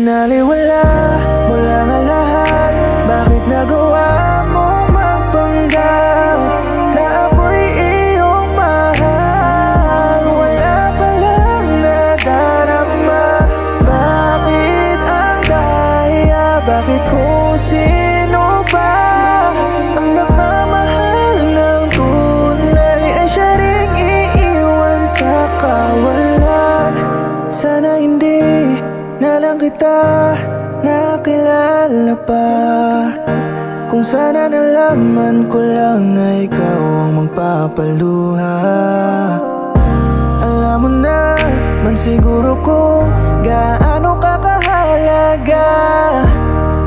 Binaliwala mo lang ang lahat. Bakit nagawa mong magpanggap na ako'y iyong mahal? Wala palang nadarama. Bakit ang daya? Bakit kung sino pa ang nagmamahal ng tunay ay siya ring iiwan sa kawalan? Sana hindi na lang kita nakilala pa. Kung sana nalaman ko lang na ikaw ang magpapaluha. Alam mo na man siguro kung gaano ka kahalaga.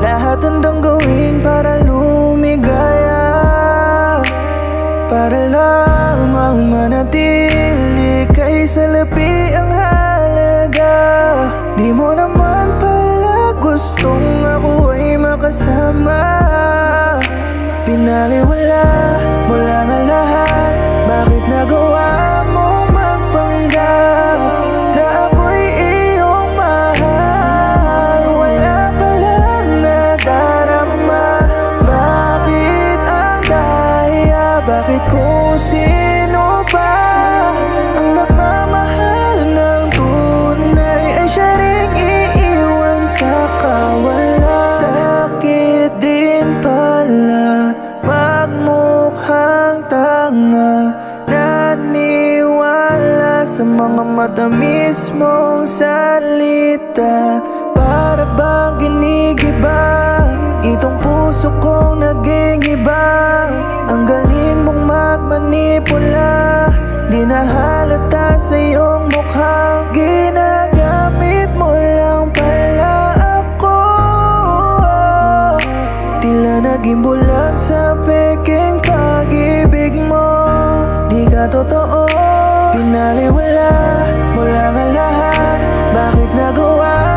Lahat handang gawin para lumigaya, para lamang manatili kay salapi ang halaga. Di mo naman pala gustong ako ay makasama. Pinaliwala mo lang ang lahat. Bakit nagawa mong magpanggap na ako'y iyong mahal? Wala palang nadarama. Bakit ang daya? Bakit kung sino pa ang nagmamahal ng tunay ay siya ring iiwan sa kawalan? Sakit din pala magmukhang tanga, naniwala sa mga matamis mong salita. Para bang ginigiba itong puso kong naging iba. Ang galing mong magmanipula, di nahalata sa iyong mukhang ginagamit mo lang pala ako. Tila naging bulag sa peking pag-ibig mo. Di ka totoo. Pinaliwala mo lang ang lahat. Bakit nagawa